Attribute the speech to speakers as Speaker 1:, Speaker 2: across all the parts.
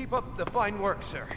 Speaker 1: Keep up the fine work, sir.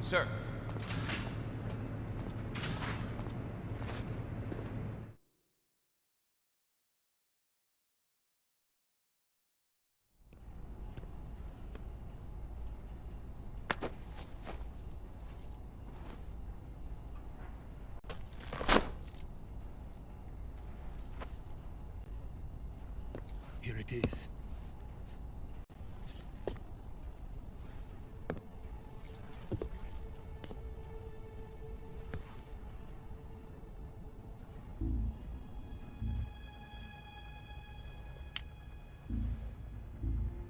Speaker 1: Sir.
Speaker 2: Here it is.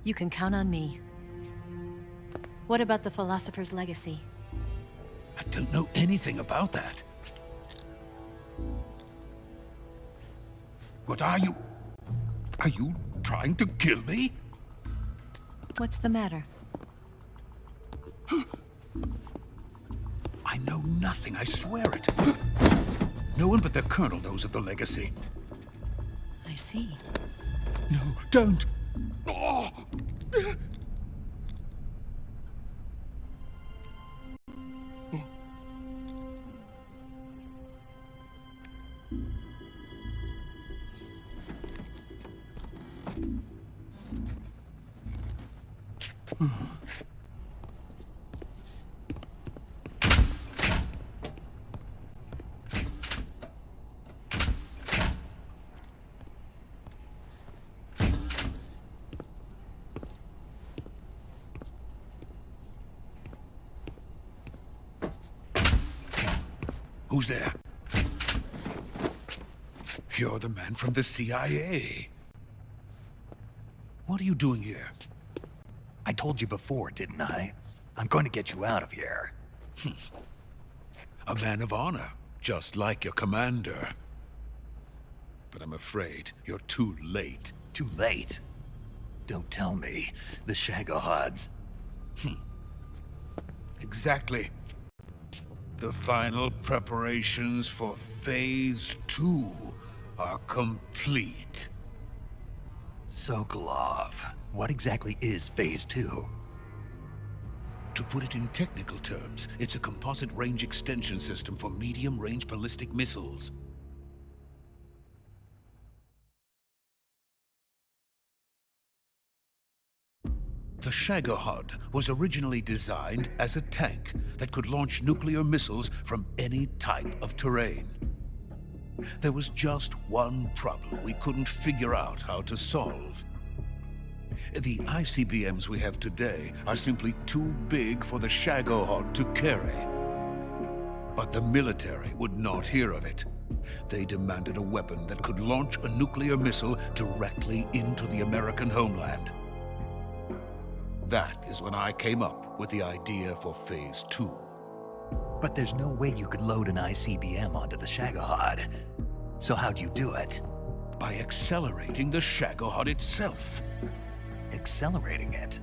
Speaker 3: You can count on me. What about the philosopher's legacy?
Speaker 2: I don't know anything about that. What are you? Are you trying to kill me?
Speaker 3: What's the matter?
Speaker 2: I know nothing, I swear it. No one but the Colonel knows of the legacy.
Speaker 3: I see.
Speaker 2: No, don't! Oh. Who's there? You're the man from the CIA. What are you doing here?
Speaker 4: I told you before, didn't I? I'm going to get you out of here.
Speaker 2: A man of honor, just like your commander. But I'm afraid you're too late.
Speaker 4: Too late? Don't tell me. The Shagohods.
Speaker 2: Exactly. The final preparations for Phase 2 are complete.
Speaker 4: Sokolov, what exactly is Phase 2?
Speaker 2: To put it in technical terms, it's a composite range extension system for medium-range ballistic missiles. The Shagohod was originally designed as a tank that could launch nuclear missiles from any type of terrain. There was just one problem we couldn't figure out how to solve. The ICBMs we have today are simply too big for the Shagohod to carry. But the military would not hear of it. They demanded a weapon that could launch a nuclear missile directly into the American homeland. That is when I came up with the idea for Phase 2.
Speaker 4: But there's no way you could load an ICBM onto the Shagohod. So how'd you do it?
Speaker 2: By accelerating the Shagohod itself.
Speaker 4: Accelerating it?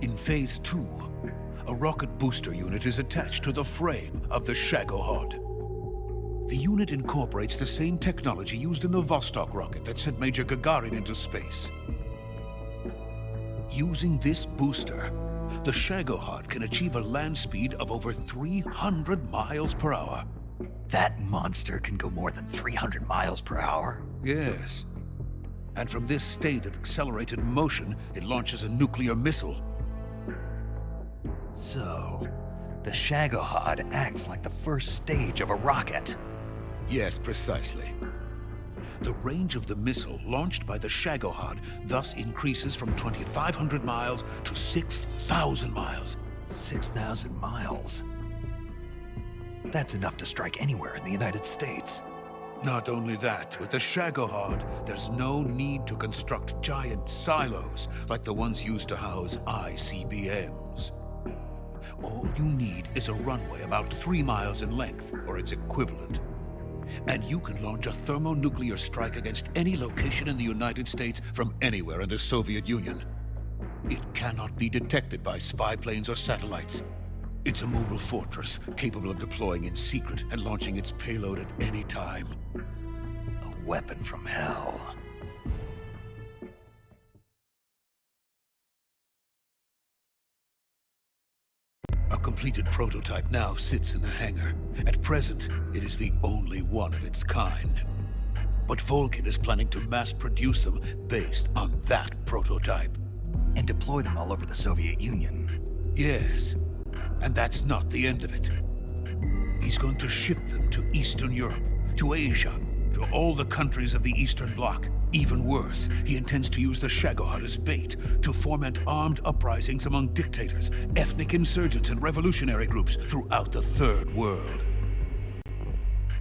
Speaker 2: In Phase 2, a rocket booster unit is attached to the frame of the Shagohod. The unit incorporates the same technology used in the Vostok rocket that sent Major Gagarin into space. Using this booster, the Shagohod can achieve a land speed of over 300 miles per hour.
Speaker 4: That monster can go more than 300 miles per hour?
Speaker 2: Yes. And from this state of accelerated motion, it launches a nuclear missile.
Speaker 4: So, the Shagohod acts like the first stage of a rocket.
Speaker 2: Yes, precisely. The range of the missile launched by the Shagohod thus increases from 2,500 miles to 6,000 miles.
Speaker 4: 6,000 miles? That's enough to strike anywhere in the United States.
Speaker 2: Not only that, with the Shagohod, there's no need to construct giant silos like the ones used to house ICBMs. All you need is a runway about 3 miles in length, or its equivalent. And you can launch a thermonuclear strike against any location in the United States from anywhere in the Soviet Union. It cannot be detected by spy planes or satellites. It's a mobile fortress, capable of deploying in secret and launching its payload at any time.
Speaker 4: A weapon from hell.
Speaker 2: A completed prototype now sits in the hangar. At present, it is the only one of its kind. But Volgin is planning to mass-produce them based on that prototype.
Speaker 4: And deploy them all over the Soviet Union.
Speaker 2: Yes, and that's not the end of it. He's going to ship them to Eastern Europe, to Asia, to all the countries of the Eastern Bloc. Even worse, he intends to use the Shagohod as bait to foment armed uprisings among dictators, ethnic insurgents, and revolutionary groups throughout the Third World.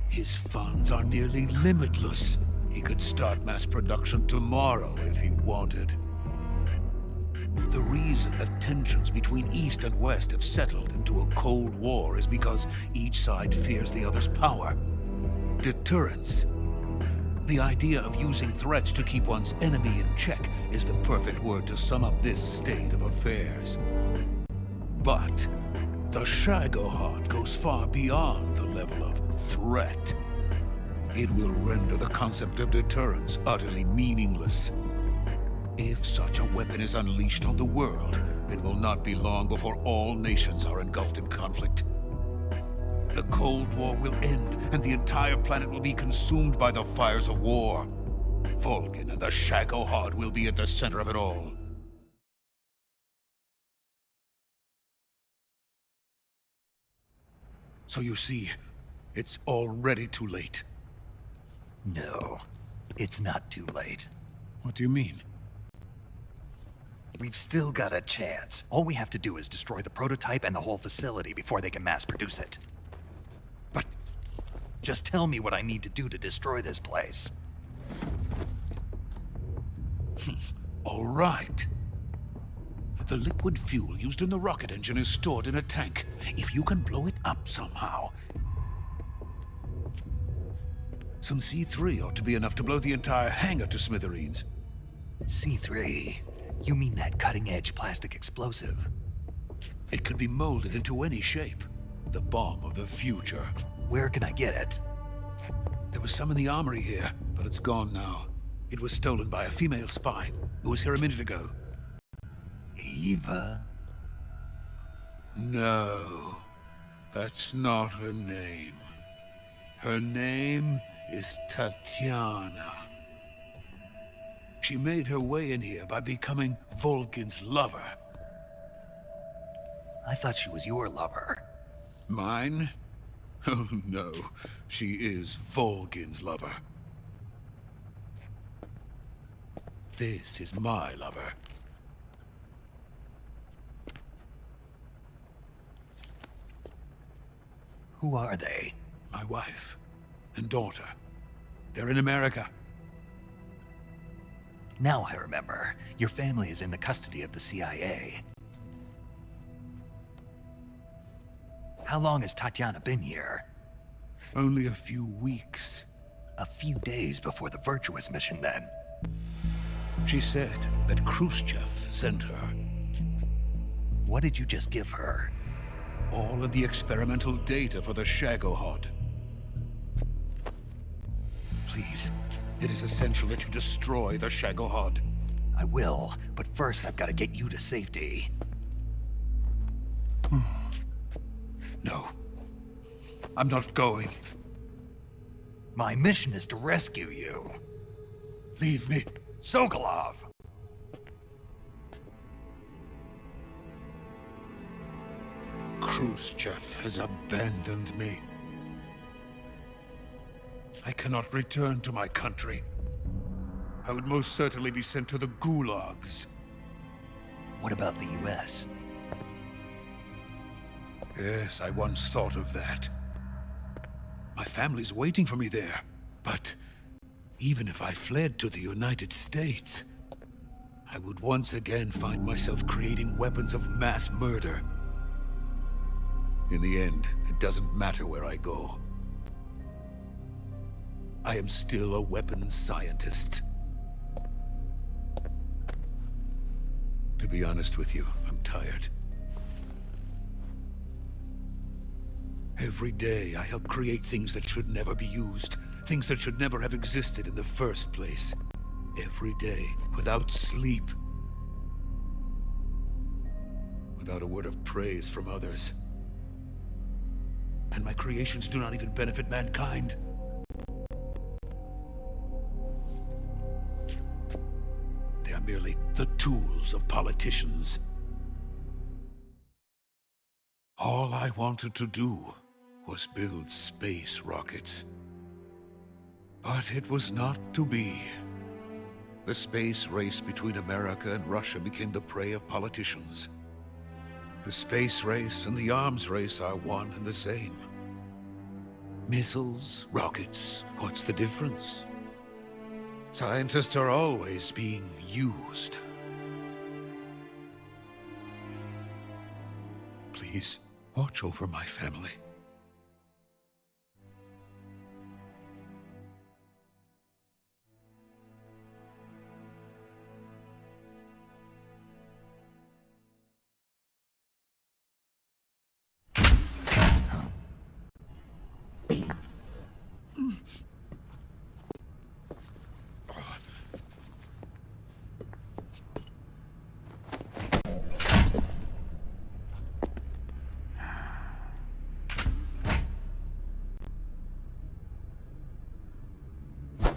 Speaker 2: His funds are nearly limitless. He could start mass production tomorrow if he wanted. The reason that tensions between East and West have settled into a Cold War is because each side fears the other's power. Deterrence. The idea of using threats to keep one's enemy in check is the perfect word to sum up this state of affairs. But the Shagohod goes far beyond the level of threat. It will render the concept of deterrence utterly meaningless. If such a weapon is unleashed on the world, it will not be long before all nations are engulfed in conflict. The Cold War will end, and the entire planet will be consumed by the fires of war. Volgin and the Shagohod will be at the center of it all. So you see, it's already too late.
Speaker 4: No, it's not too late.
Speaker 2: What do you mean?
Speaker 4: We've still got a chance. All we have to do is destroy the prototype and the whole facility before they can mass produce it.
Speaker 2: But
Speaker 4: just tell me what I need to do to destroy this place.
Speaker 2: all right. The liquid fuel used in the rocket engine is stored in a tank. If you can blow it up somehow, some C3 ought to be enough to blow the entire hangar to smithereens.
Speaker 4: C3? You mean that cutting-edge plastic explosive?
Speaker 2: It could be molded into any shape. The bomb of the future.
Speaker 4: Where can I get it?
Speaker 2: There was some in the armory here, but it's gone now. It was stolen by a female spy who was here a minute ago.
Speaker 4: Eva?
Speaker 2: No, that's not her name. Her name is Tatiana. She made her way in here by becoming Volgin's lover.
Speaker 4: I thought she was your lover.
Speaker 2: Mine? Oh no, she is Volgin's lover. This is my lover.
Speaker 4: Who are they?
Speaker 2: My wife and daughter. They're in America.
Speaker 4: Now I remember. Your family is in the custody of the CIA. How long has Tatiana been here?
Speaker 2: Only a few weeks.
Speaker 4: A few days before the Virtuous mission, then.
Speaker 2: She said that Khrushchev sent her.
Speaker 4: What did you just give her?
Speaker 2: All of the experimental data for the Shagohod. Please, it is essential that you destroy the Shagohod.
Speaker 4: I will, but first I've got to get you to safety.
Speaker 2: No. I'm not going.
Speaker 4: My mission is to rescue you.
Speaker 2: Leave me.
Speaker 4: Sokolov!
Speaker 2: Khrushchev has abandoned me. I cannot return to my country. I would most certainly be sent to the gulags.
Speaker 4: What about the US?
Speaker 2: Yes, I once thought of that. My family's waiting for me there. But even if I fled to the United States, I would once again find myself creating weapons of mass murder. In the end, it doesn't matter where I go. I am still a weapons scientist. To be honest with you, I'm tired. Every day, I help create things that should never be used. Things that should never have existed in the first place. Every day, without sleep. Without a word of praise from others. And my creations do not even benefit mankind. They are merely the tools of politicians. All I wanted to do was build space rockets. But it was not to be. The space race between America and Russia became the prey of politicians. The space race and the arms race are one and the same. Missiles, rockets, what's the difference? Scientists are always being used. Please, watch over my family.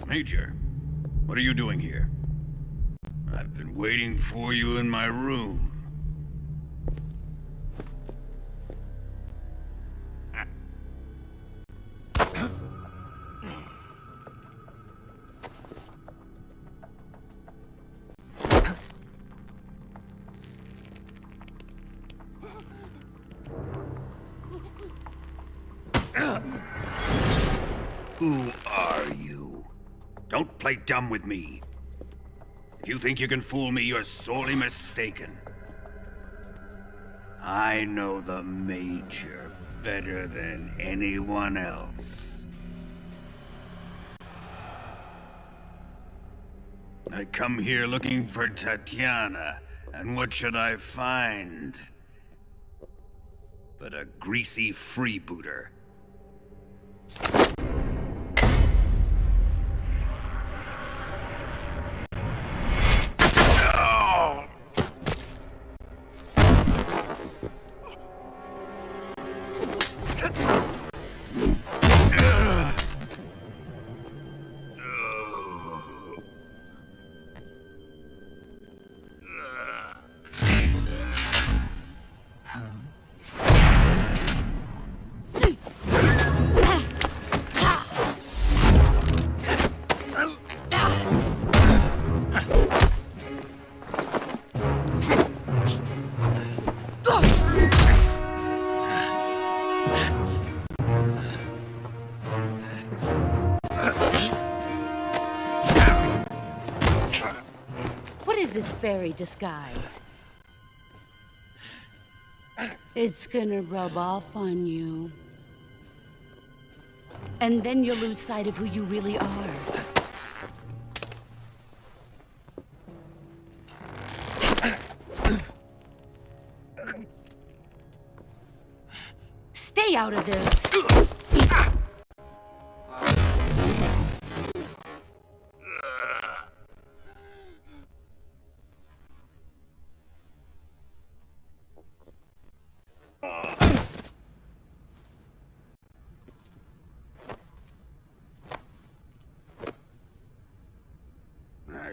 Speaker 5: Major, what are you doing here? I've been waiting for you in my room. Who are you? Don't play dumb with me. If you think you can fool me, you're sorely mistaken. I know the Major better than anyone else. I come here looking for Tatiana, and what should I find? But a greasy freebooter.
Speaker 6: fairy disguise. It's gonna rub off on you. And then you'll lose sight of who you really are. Stay out of this!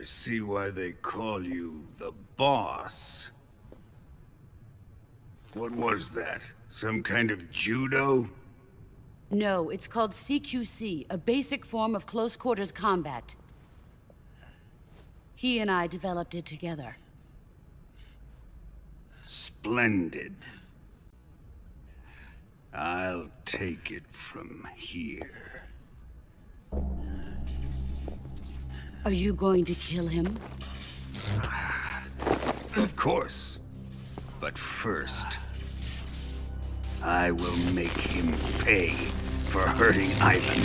Speaker 5: I see why they call you the boss. What was that? Some kind of judo?
Speaker 6: No, it's called CQC, a basic form of close quarters combat. He and I developed it together.
Speaker 5: Splendid. I'll take it from here.
Speaker 6: Are you going to kill him?
Speaker 5: Of course. But first, I will make him pay for hurting Ivan.